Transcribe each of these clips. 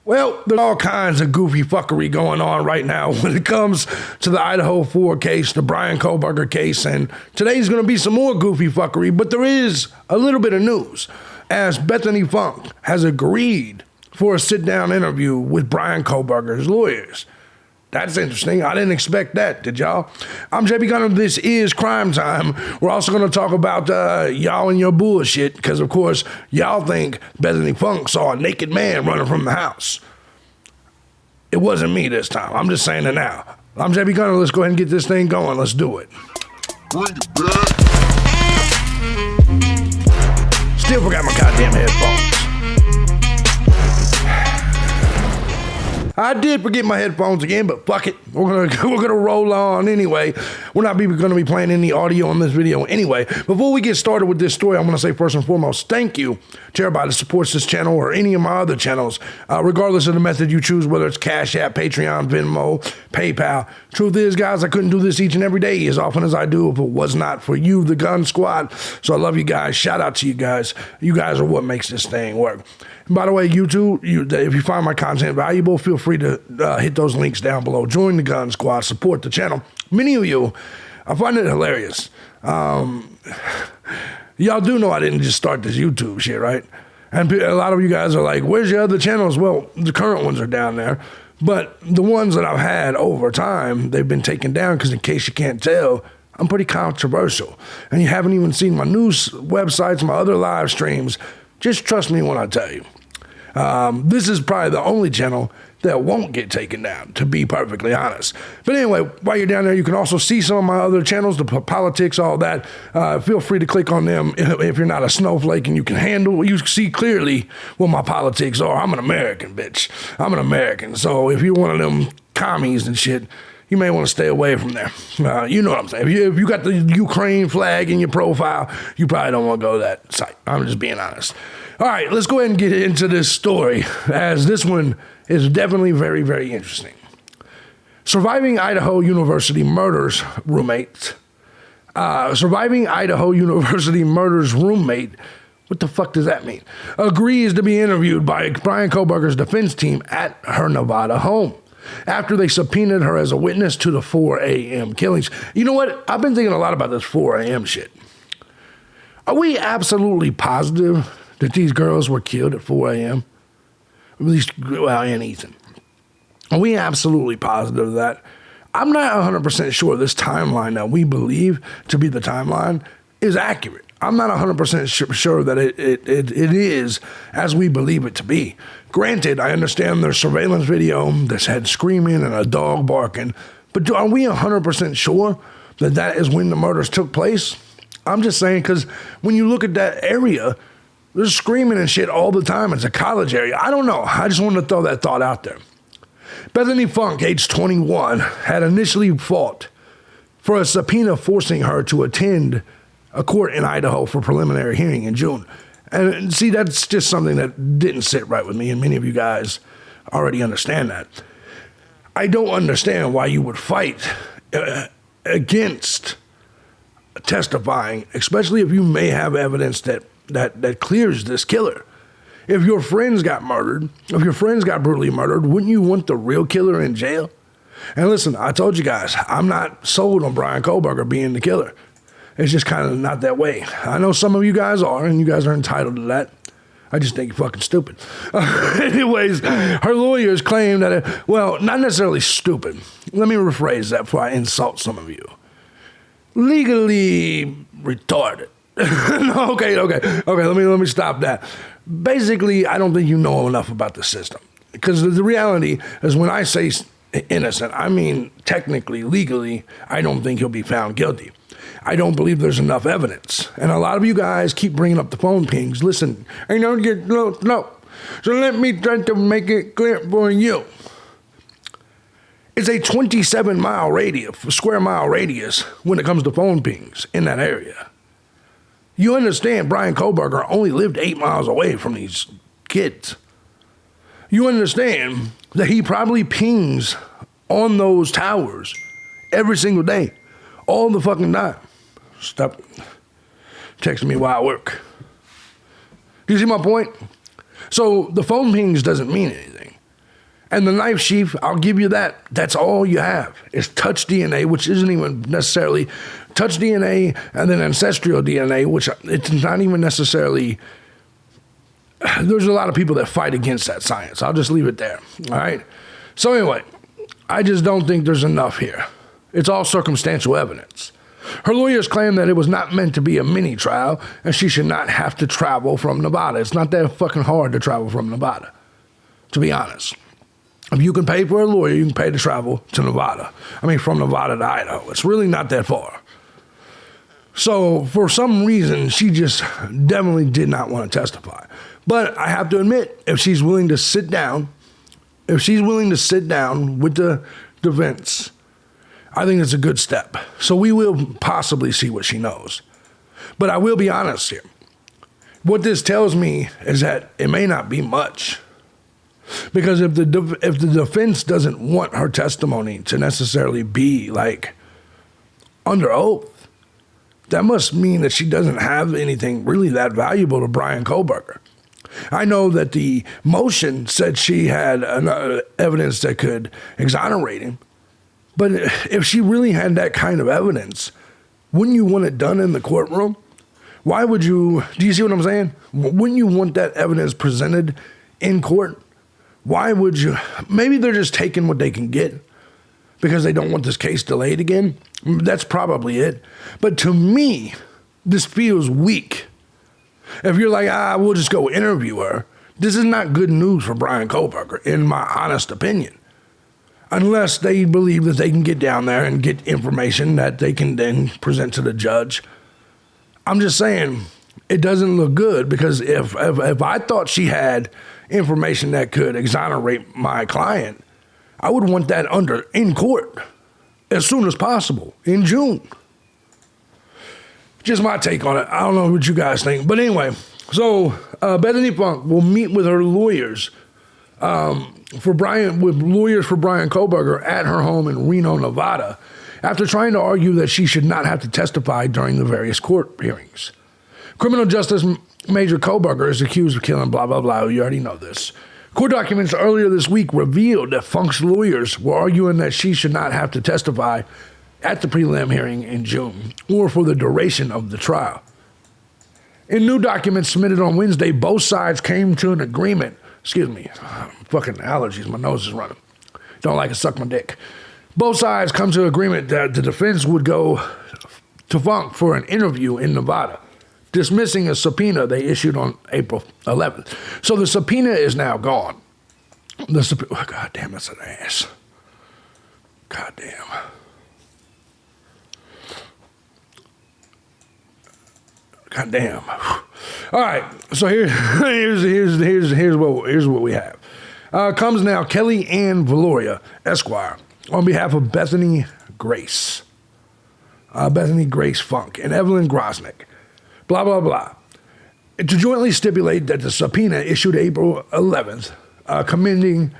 Well, there's all kinds of goofy fuckery going on right now when it comes to the Idaho 4 case, the Bryan Kohberger case, and today's going to be some more goofy fuckery, but there is a little bit of news, as Bethany Funke has agreed for a sit-down interview with Bryan Kohberger's lawyers. That's interesting. I didn't expect that, did y'all? I'm thejbgunner. This is Crime Time. We're also going to talk about y'all and your bullshit, because, of course, y'all think Bethany Funke saw a naked man running from the house. It wasn't me this time. I'm just saying it now. I'm thejbgunner. Let's go ahead and get this thing going. Let's do it. Bring it back. Still forgot my goddamn headphones. I did forget my headphones again, but fuck it. We're gonna roll on anyway. We're not gonna be playing any audio on this video anyway. Before we get started with this story, I'm gonna say first and foremost, thank you to everybody that supports this channel or any of my other channels, regardless of the method you choose, whether it's Cash App, Patreon, Venmo, PayPal. Truth is, guys, I couldn't do this each and every day as often as I do if it was not for you, the Gun Squad. So I love you guys. Shout out to you guys. You guys are what makes this thing work. And by the way, YouTube, if you find my content valuable, feel free to hit those links down below. Join the Gun Squad, support the channel. Many of you, I find it hilarious. Y'all do know I didn't just start this YouTube shit, right? And a lot of you guys are like, where's your other channels? Well, the current ones are down there. But the ones that I've had over time, they've been taken down because, in case you can't tell, I'm pretty controversial. And you haven't even seen my news websites, my other live streams. Just trust me when I tell you. This is probably the only channel that won't get taken down, to be perfectly honest. But anyway, while you're down there, you can also see some of my other channels, the politics, all that. Feel free to click on them if you're not a snowflake and you can handle, you see clearly what my politics are. I'm an American, bitch. I'm an American. So if you're one of them commies and shit, you may want to stay away from there. You know what I'm saying. If you got the Ukraine flag in your profile, you probably don't want to go to that site. I'm just being honest. All right, let's go ahead and get into this story, as this one is definitely very, very interesting. Surviving Idaho University murders roommate. Surviving Idaho University murders roommate. What the fuck does that mean? Agrees to be interviewed by Bryan Kohberger's defense team at her Nevada home after they subpoenaed her as a witness to the 4 a.m. killings. You know what? I've been thinking a lot about this 4 a.m. shit. Are we absolutely positive that these girls were killed at 4 a.m.? At least, well, and Ethan. Are we absolutely positive of that? I'm not 100% sure this timeline that we believe to be the timeline is accurate. I'm not 100% sure that it is as we believe it to be. Granted, I understand there's surveillance video that's had screaming and a dog barking, but are we 100% sure that that is when the murders took place? I'm just saying, because when you look at that area, there's screaming and shit all the time. It's a college area. I don't know. I just wanted to throw that thought out there. Bethany Funke, age 21, had initially fought for a subpoena forcing her to attend a court in Idaho for preliminary hearing in June. And see, that's just something that didn't sit right with me, and many of you guys already understand that. I don't understand why you would fight against testifying, especially if you may have evidence that clears this killer. If your friends got murdered, if your friends got brutally murdered, wouldn't you want the real killer in jail? And listen, I told you guys, I'm not sold on Bryan Kohberger being the killer. It's just kind of not that way. I know some of you guys are, and you guys are entitled to that. I just think you're fucking stupid. Anyways, her lawyers claim that, well, not necessarily stupid. Let me rephrase that before I insult some of you. Legally retarded. Okay, let me stop that. Basically, I don't think you know enough about the system. Because the reality is, when I say innocent, I mean technically, legally, I don't think he'll be found guilty. I don't believe there's enough evidence. And a lot of you guys keep bringing up the phone pings. Listen, no. So let me try to make it clear for you. It's a 27-mile radius, square mile radius when it comes to phone pings in that area. You understand Bryan Kohberger only lived 8 miles away from these kids. You understand that he probably pings on those towers every single day, all the fucking time. Stop texting me while I work. Do you see my point? So the phone pings doesn't mean anything. And the knife sheath, I'll give you that. That's all you have is touch DNA, which isn't even necessarily touch DNA, and then ancestral DNA, which it's not even necessarily. There's a lot of people that fight against that science. I'll just leave it there. All right. So anyway, I just don't think there's enough here. It's all circumstantial evidence. Her lawyers claim that it was not meant to be a mini trial and she should not have to travel from Nevada. It's not that fucking hard to travel from Nevada, to be honest. If you can pay for a lawyer, you can pay to travel to Nevada. I mean, from Nevada to Idaho. It's really not that far. So for some reason, she just definitely did not want to testify. But I have to admit, if she's willing to sit down with the defense, I think it's a good step. So we will possibly see what she knows. But I will be honest here. What this tells me is that it may not be much. Because if the defense doesn't want her testimony to necessarily be like under oath, that must mean that she doesn't have anything really that valuable to Bryan Kohberger. I know that the motion said she had evidence that could exonerate him, but if she really had that kind of evidence, wouldn't you want it done in the courtroom? Why would you, do you see what I'm saying? Wouldn't you want that evidence presented in court? Why would you? Maybe they're just taking what they can get because they don't want this case delayed again. That's probably it. But to me, this feels weak. If you're like, we'll just go interview her, this is not good news for Bryan Kohberger, in my honest opinion. Unless they believe that they can get down there and get information that they can then present to the judge. I'm just saying, it doesn't look good because if I thought she had information that could exonerate my client, I would want that in court as soon as possible in June. Just my take on it. I don't know what you guys think. But anyway, so Bethany Funke will meet with her lawyers for Bryan Kohberger at her home in Reno, Nevada, after trying to argue that she should not have to testify during the various court hearings. Criminal Justice Major Kohberger is accused of killing blah, blah, blah. You already know this. Court documents earlier this week revealed that Funke's lawyers were arguing that she should not have to testify at the prelim hearing in June or for the duration of the trial. In new documents submitted on Wednesday, both sides came to an agreement. Excuse me, fucking allergies, my nose is running. Don't like it, suck my dick. Both sides come to agreement that the defense would go to Funke for an interview in Nevada, dismissing a subpoena they issued on April 11th. So the subpoena is now gone. God damn, that's an ass. God damn. God damn. All right, so here's what we have. Comes now Kelly Ann Valoria, Esquire, on behalf of Bethany Grace Funke, and Evelyn Grosnick. Blah, blah, blah. To jointly stipulate that the subpoena issued April 11th, commanding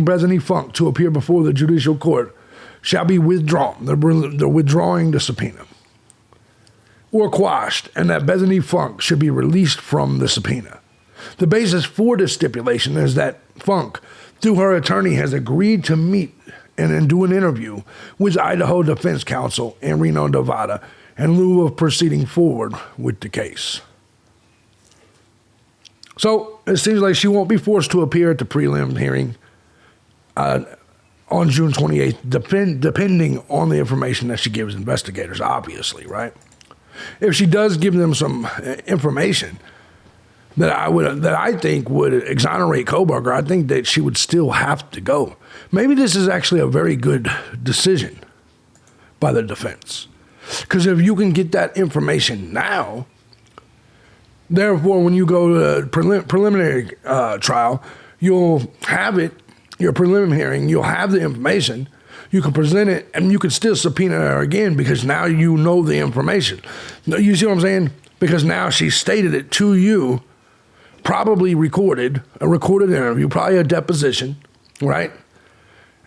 Bethany Funke to appear before the judicial court shall be withdrawn. They're withdrawing the subpoena. Or quashed, and that Bethany Funke should be released from the subpoena. The basis for this stipulation is that Funke, through her attorney, has agreed to meet and then do an interview with Idaho Defense Counsel in Reno, Nevada, in lieu of proceeding forward with the case. So it seems like she won't be forced to appear at the prelim hearing on June 28th, depending on the information that she gives investigators, obviously, right? If she does give them some information that I think would exonerate Kohberger, I think that she would still have to go. Maybe this is actually a very good decision by the defense. Because if you can get that information now, therefore, when you go to preliminary trial, you'll have it, your preliminary hearing, you'll have the information, you can present it, and you can still subpoena her again because now you know the information. You see what I'm saying? Because now she stated it to you, probably a recorded interview, probably a deposition, right?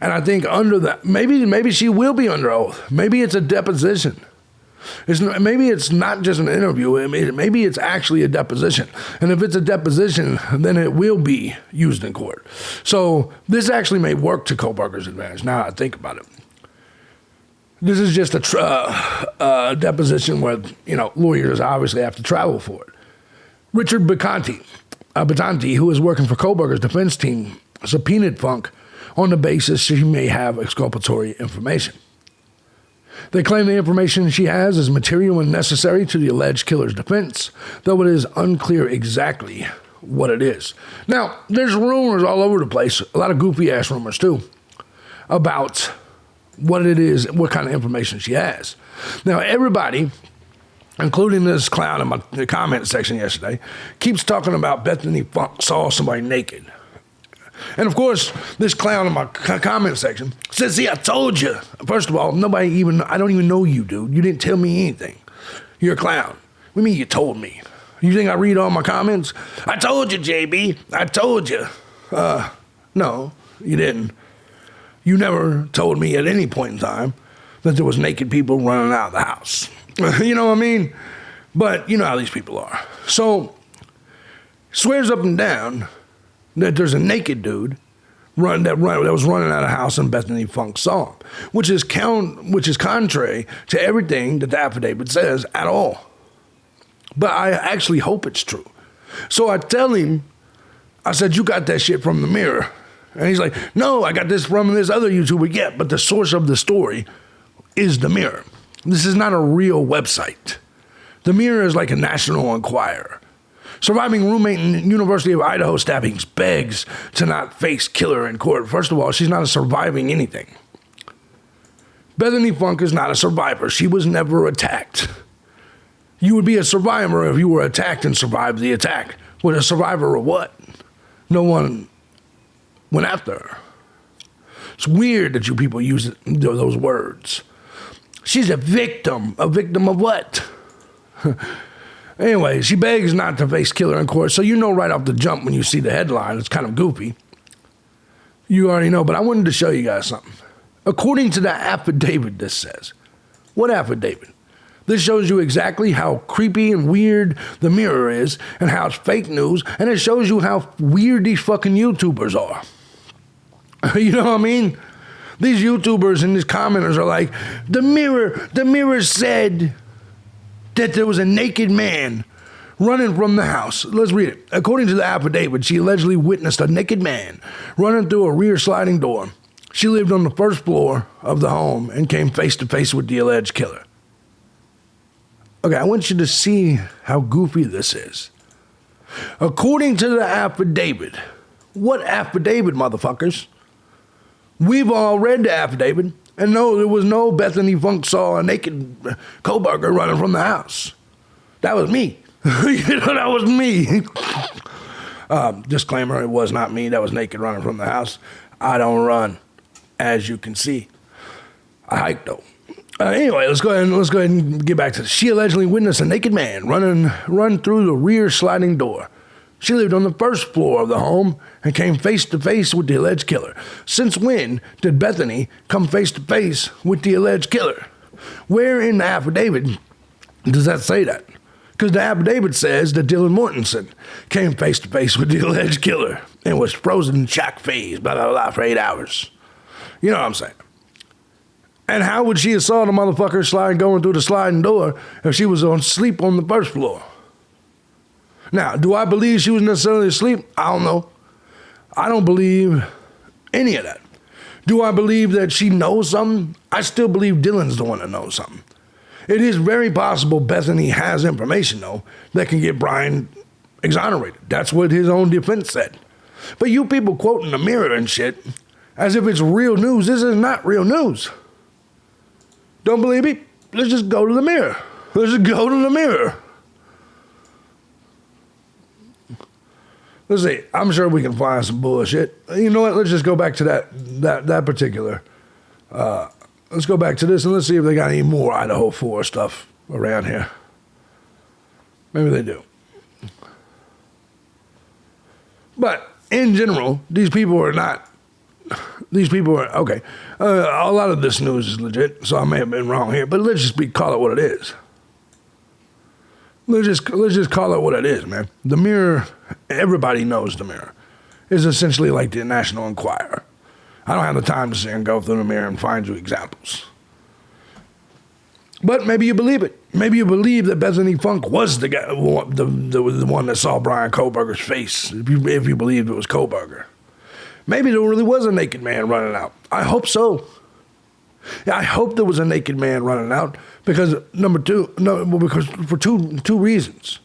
And I think under that, maybe she will be under oath. Maybe it's a deposition. Maybe it's not just an interview. Maybe it's actually a deposition. And if it's a deposition, then it will be used in court. So this actually may work to Kohberger's advantage. Now I think about it. This is just a deposition where, lawyers obviously have to travel for it. Richard Bethany, who is working for Kohberger's defense team, subpoenaed Funke on the basis she may have exculpatory information. They claim the information she has is material and necessary to the alleged killer's defense, though it is unclear exactly what it is. Now, there's rumors all over the place, a lot of goofy-ass rumors too, about what it is, what kind of information she has. Now, everybody, including this clown in the comment section yesterday, keeps talking about Bethany Funke saw somebody naked. And of course, this clown in my comment section says, see, I told you. First of all, I don't even know you, dude. You didn't tell me anything. You're a clown. What do you mean you told me? You think I read all my comments? I told you, JB. I told you. No, you didn't. You never told me at any point in time that there was naked people running out of the house. You know what I mean? But you know how these people are. So, swears up and down that there's a naked dude that was running out of the house and Bethany Funke saw him, which is contrary to everything that the affidavit says at all. But I actually hope it's true. So I tell him, I said, you got that shit from the Mirror. And he's like, no, I got this from this other YouTuber. Yeah, but the source of the story is the Mirror. This is not a real website. The Mirror is like a National Enquirer. Surviving roommate in University of Idaho stabbings begs to not face killer in court. First of all, she's not a surviving anything. Bethany Funke is not a survivor. She was never attacked. You would be a survivor if you were attacked and survived the attack. Well, a survivor of what? No one went after her. It's weird that you people use those words. She's a victim. A victim of what? Anyway, she begs not to face killer in court, so you know right off the jump when you see the headline, it's kind of goofy. You already know, but I wanted to show you guys something. According to the affidavit, this says. What affidavit? This shows you exactly how creepy and weird the Mirror is and how it's fake news, and it shows you how weird these fucking YouTubers are. You know what I mean? These YouTubers and these commenters are like, the Mirror said that there was a naked man running from the house. Let's read it. According to the affidavit, she allegedly witnessed a naked man running through a rear sliding door. She lived on the first floor of the home and came face to face with the alleged killer. Okay, I want you to see how goofy this is. According to the affidavit. What affidavit, motherfuckers? We've all read the affidavit, and no, there was no Bethany Funke saw a naked Kohberger running from the house. That was me. That was me. Disclaimer, it was not me that was naked running from the house. I don't run, as you can see. I hike, though. Anyway, let's go ahead and get back to this. She allegedly witnessed a naked man run through the rear sliding door. She lived on the first floor of the home and came face to face with the alleged killer. Since when did Bethany come face to face with the alleged killer? Where in the affidavit does that say that? Because the affidavit says that Dylan Mortensen came face to face with the alleged killer and was frozen in shock phase, blah, blah, blah, for 8 hours. You know what I'm saying? And how would she have saw the motherfucker going through the sliding door if she was on sleep on the first floor? Now, do I believe she was necessarily asleep? I don't know. I don't believe any of that. Do I believe that she knows something? I still believe Dylan's the one that knows something. It is very possible Bethany has information, though, that can get Bryan exonerated. That's what his own defense said. But you people quoting the Mirror and shit as if it's real news. This is not real news. Don't believe me? Let's just go to the Mirror. Let's just go to the Mirror. Let's see. I'm sure we can find some bullshit. You know what? Let's just go back to that particular. Let's go back to this and let's see if they got any more Idaho 4 stuff around here. Maybe they do. But in general, these people are not these people are, okay, a lot of this news is legit, so I may have been wrong here, but let's just call it what it is. Let's just call it what it is, man. The Mirror, everybody knows the Mirror, is essentially like the National Enquirer. I don't have the time to sit and go through the Mirror and find you examples. But maybe you believe it. Maybe you believe that Bethany Funke was the guy, the one that saw Bryan Kohberger's face, if you believed it was Kohberger. Maybe there really was a naked man running out. I hope so. Yeah, I hope there was a naked man running out because because for two reasons.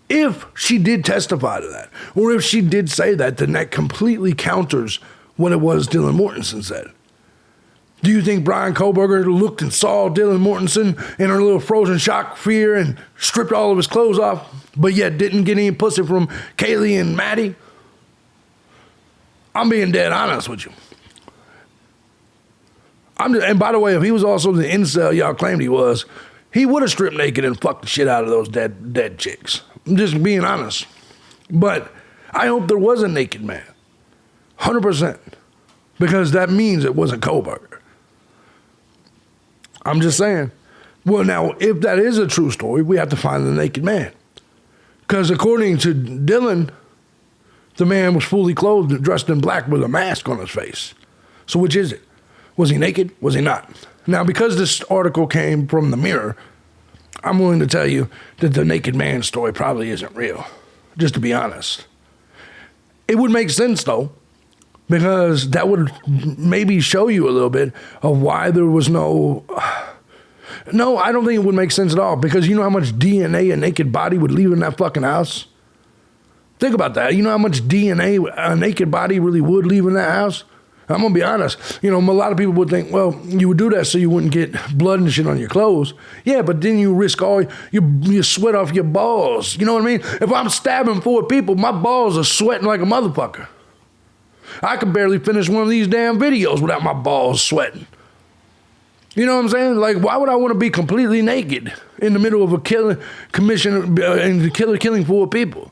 If she did testify to that, or if she did say that, then that completely counters what it was Dylan Mortensen said. Do you think Bryan Kohberger looked and saw Dylan Mortensen in her little frozen shock fear and stripped all of his clothes off, but yet didn't get any pussy from Kaylee and Maddie? I'm being dead honest with you. And by the way, if he was also the incel y'all claimed he was, he would have stripped naked and fucked the shit out of those dead chicks. I'm just being honest. But I hope there was a naked man. 100%. Because that means it wasn't Kohberger. I'm just saying. Well, now, if that is a true story, we have to find the naked man. Because according to Dylan, the man was fully clothed and dressed in black with a mask on his face. So which is it? Was he naked? Was he not? Now, because this article came from the Mirror, I'm willing to tell you that the naked man story probably isn't real, just to be honest. It would make sense, though, because that would maybe show you a little bit of why there was no... No, I don't think it would make sense at all, because you know how much DNA a naked body would leave in that fucking house? Think about that. You know how much DNA a naked body really would leave in that house? I'm going to be honest. You know, a lot of people would think, well, you would do that so you wouldn't get blood and shit on your clothes. Yeah, but then you risk all your sweat off your balls. You know what I mean? If I'm stabbing 4 people, my balls are sweating like a motherfucker. I could barely finish one of these damn videos without my balls sweating. You know what I'm saying? Like, why would I want to be completely naked in the middle of a killing killing 4 people?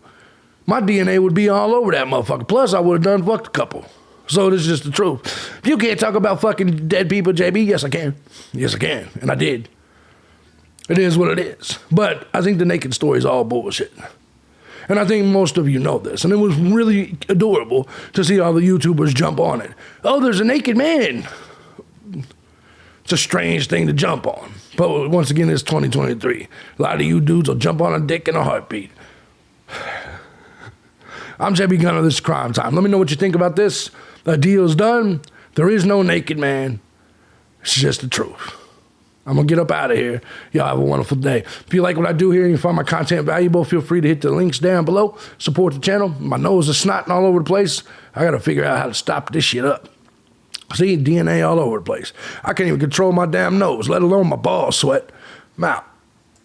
My DNA would be all over that motherfucker. Plus, I would have done fucked a couple. So this is just the truth. You can't talk about fucking dead people, JB. Yes, I can. Yes, I can. And I did. It is what it is. But I think the naked story is all bullshit. And I think most of you know this. And it was really adorable to see all the YouTubers jump on it. Oh, there's a naked man. It's a strange thing to jump on. But once again, it's 2023. A lot of you dudes will jump on a dick in a heartbeat. I'm thejbgunner. This is Crime Time. Let me know what you think about this. The deal's done. There is no naked man. It's just the truth. I'm going to get up out of here. Y'all have a wonderful day. If you like what I do here and you find my content valuable, feel free to hit the links down below. Support the channel. My nose is snotting all over the place. I got to figure out how to stop this shit up. See, DNA all over the place. I can't even control my damn nose, let alone my balls sweat. I'm out.